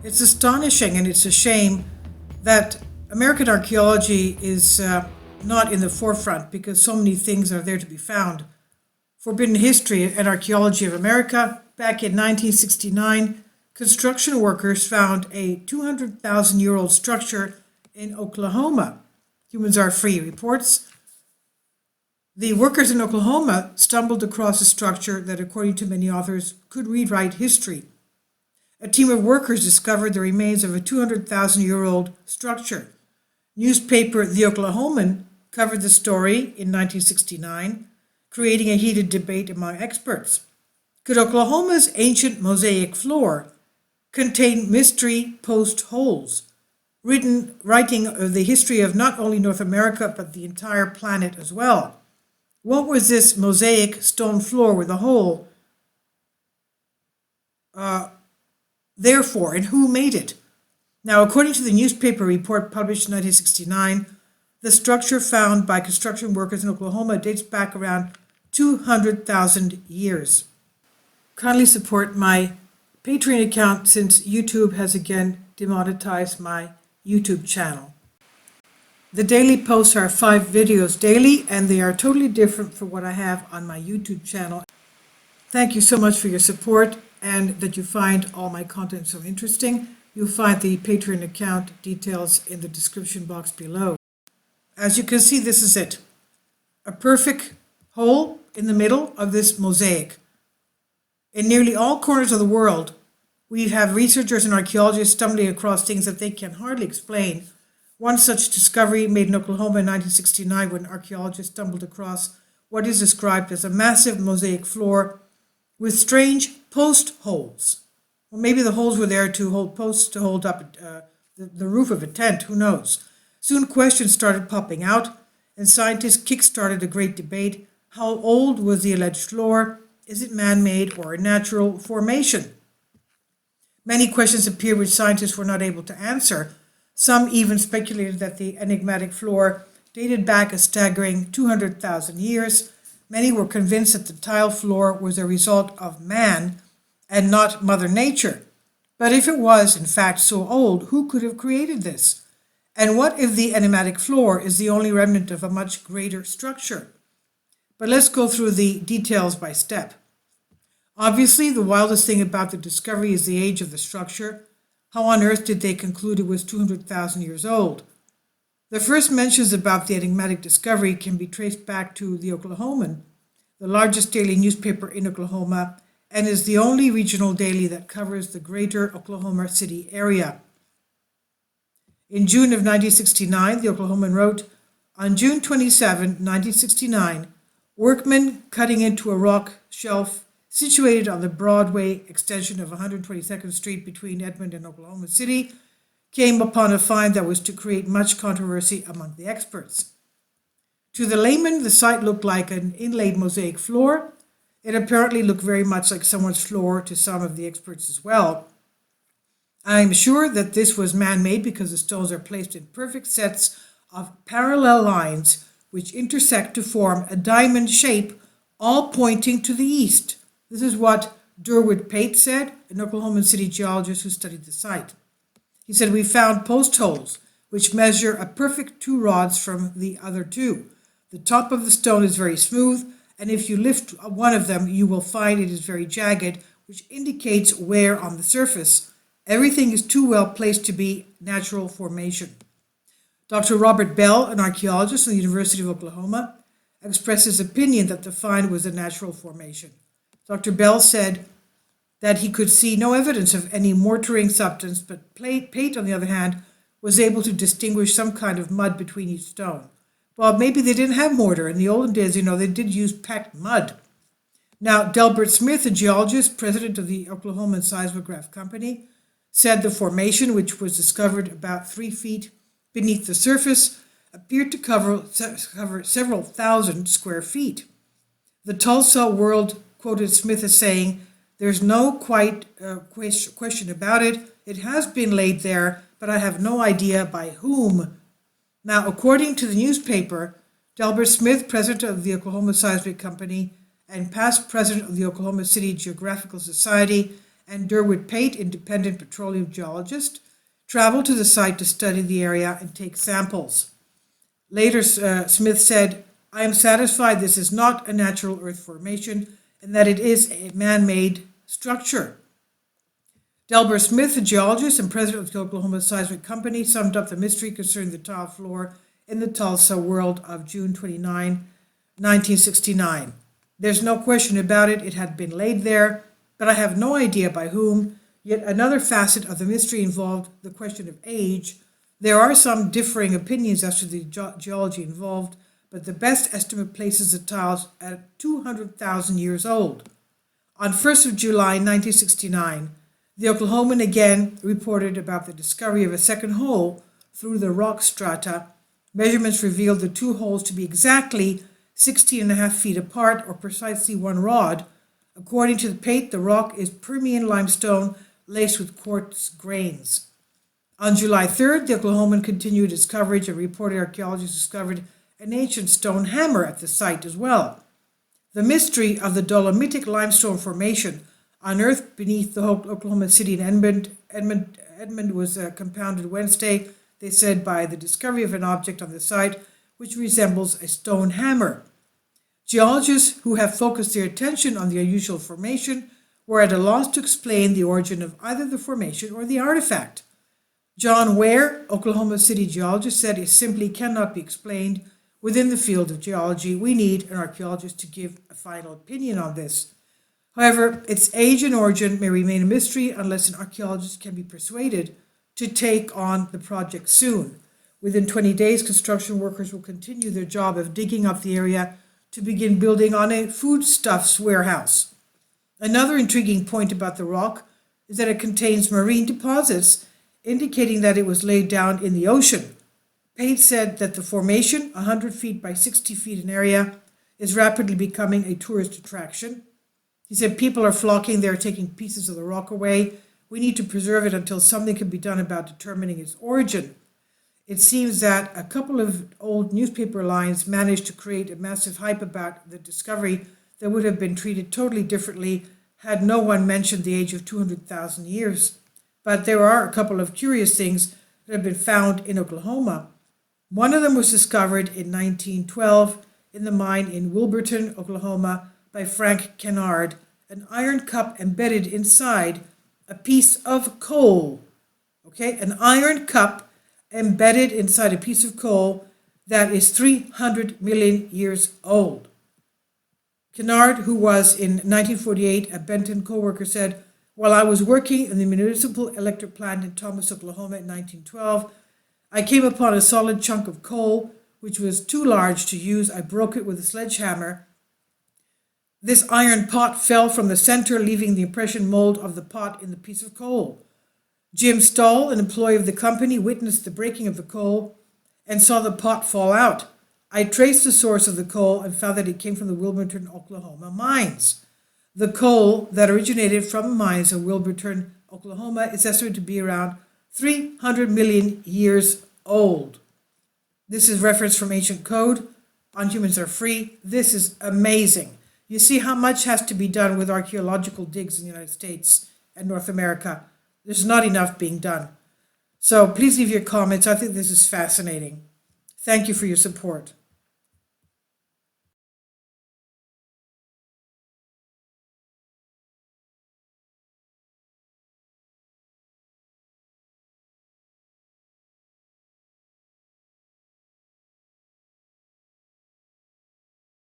It's astonishing and it's a shame that American archaeology is not in the forefront because so many things are there to be found. Forbidden History and Archaeology of America, back in 1969, construction workers found a 200,000-year-old structure in Oklahoma. Humans Are Free reports. The workers in Oklahoma stumbled across a structure that, according to many authors, could rewrite history. A team of workers discovered the remains of a 200,000-year-old structure. Newspaper The Oklahoman covered the story in 1969, creating a heated debate among experts. Could Oklahoma's ancient mosaic floor contain mystery post holes, writing of the history of not only North America but the entire planet as well? What was this mosaic stone floor with a hole therefore, and who made it? Now, according to the newspaper report published in 1969, the structure found by construction workers in Oklahoma dates back around 200,000 years. Kindly support my Patreon account since YouTube has again demonetized my YouTube channel. The daily posts are 5 videos daily, and they are totally different from what I have on my YouTube channel. Thank you so much for your support and that you find all my content so interesting. You'll find the Patreon account details in the description box below. As you can see, this is it. A perfect hole in the middle of this mosaic. In nearly all corners of the world, we have researchers and archaeologists stumbling across things that they can hardly explain. One such discovery made in Oklahoma in 1969 when archaeologists stumbled across what is described as a massive mosaic floor with strange post holes. Well, maybe the holes were there to hold posts to hold up the roof of a tent, who knows? Soon questions started popping out, and scientists kick-started a great debate. How old was the alleged floor? Is it man-made or a natural formation? Many questions appeared which scientists were not able to answer. Some even speculated that the enigmatic floor dated back a staggering 200,000 years. Many were convinced that the tile floor was a result of man and not Mother Nature. But if it was, in fact, so old, who could have created this? And what if the enigmatic floor is the only remnant of a much greater structure? But let's go through the details by step. Obviously, the wildest thing about the discovery is the age of the structure. How on earth did they conclude it was 200,000 years old? The first mentions about the enigmatic discovery can be traced back to the Oklahoman, the largest daily newspaper in Oklahoma, and is the only regional daily that covers the greater Oklahoma City area. In June of 1969, the Oklahoman wrote, on June 27, 1969, workmen cutting into a rock shelf situated on the Broadway extension of 122nd Street between Edmond and Oklahoma City came upon a find that was to create much controversy among the experts. To the layman, the site looked like an inlaid mosaic floor. It apparently looked very much like someone's floor to some of the experts as well. I'm sure that this was man-made because the stones are placed in perfect sets of parallel lines which intersect to form a diamond shape, all pointing to the east. This is what Durwood Pate said, an Oklahoma City geologist who studied the site. He said, we found post holes which measure a perfect 2 rods from the other 2. The top of the stone is very smooth, and if you lift one of them, you will find it is very jagged, which indicates wear on the surface. Everything is too well placed to be natural formation. Dr. Robert Bell, an archaeologist from the University of Oklahoma, expressed his opinion that the find was a natural formation. Dr. Bell said that he could see no evidence of any mortaring substance, but Pate, on the other hand, was able to distinguish some kind of mud between each stone. Well, maybe they didn't have mortar. In the olden days, they did use packed mud. Now, Delbert Smith, a geologist, president of the Oklahoma Seismograph Company, said the formation, which was discovered about 3 feet beneath the surface, appeared to cover several thousand square feet. The Tulsa World quoted Smith as saying, there's no question about it. It has been laid there, but I have no idea by whom. Now, according to the newspaper, Delbert Smith, president of the Oklahoma Seismic Company and past president of the Oklahoma City Geographical Society and Derwood Pate, independent petroleum geologist, traveled to the site to study the area and take samples. Later, Smith said, "I am satisfied this is not a natural earth formation and that it is a man-made structure." Delbert Smith, a geologist and president of the Oklahoma Seismic Company, summed up the mystery concerning the tile floor in the Tulsa World of June 29, 1969. "There's no question about it, it had been laid there, but I have no idea by whom. Yet another facet of the mystery involved the question of age. There are some differing opinions as to the geology involved, but the best estimate places the tiles at 200,000 years old." On 1st of July 1969, the Oklahoman again reported about the discovery of a second hole through the rock strata. Measurements revealed the two holes to be exactly 16.5 feet apart, or precisely 1 rod. According to the Pate, the rock is Permian limestone laced with quartz grains. On July 3rd, the Oklahoman continued its coverage and reported archaeologists discovered an ancient stone hammer at the site as well. The mystery of the dolomitic limestone formation unearthed beneath the Oklahoma City and Edmond was compounded Wednesday, they said, by the discovery of an object on the site which resembles a stone hammer. Geologists who have focused their attention on the unusual formation were at a loss to explain the origin of either the formation or the artifact. John Ware, Oklahoma City geologist, said it simply cannot be explained. Within the field of geology, we need an archaeologist to give a final opinion on this. However, its age and origin may remain a mystery unless an archaeologist can be persuaded to take on the project soon. Within 20 days, construction workers will continue their job of digging up the area to begin building on a foodstuffs warehouse. Another intriguing point about the rock is that it contains marine deposits, indicating that it was laid down in the ocean. Pate said that the formation, 100 feet by 60 feet in area, is rapidly becoming a tourist attraction. He said people are flocking there, taking pieces of the rock away. We need to preserve it until something can be done about determining its origin. It seems that a couple of old newspaper lines managed to create a massive hype about the discovery that would have been treated totally differently had no one mentioned the age of 200,000 years. But there are a couple of curious things that have been found in Oklahoma. One of them was discovered in 1912 in the mine in Wilburton, Oklahoma, by Frank Kennard, an iron cup embedded inside a piece of coal. Okay, an iron cup embedded inside a piece of coal that is 300 million years old. Kennard, who was in 1948 a Benton co-worker, said, "While I was working in the municipal electric plant in Thomas, Oklahoma in 1912, I came upon a solid chunk of coal which was too large to use. I broke it with a sledgehammer. This iron pot fell from the center, leaving the impression mold of the pot in the piece of coal. Jim Stahl, an employee of the company, witnessed the breaking of the coal and saw the pot fall out. I traced the source of the coal and found that it came from the Wilburton, Oklahoma mines. The coal that originated from the mines of Wilburton, Oklahoma is estimated to be around 300 million years old." This is reference from ancient code. On Humans Are Free. This is amazing. You see how much has to be done with archaeological digs in the United States and North America. There's not enough being done. So please leave your comments. I think this is fascinating. Thank you for your support.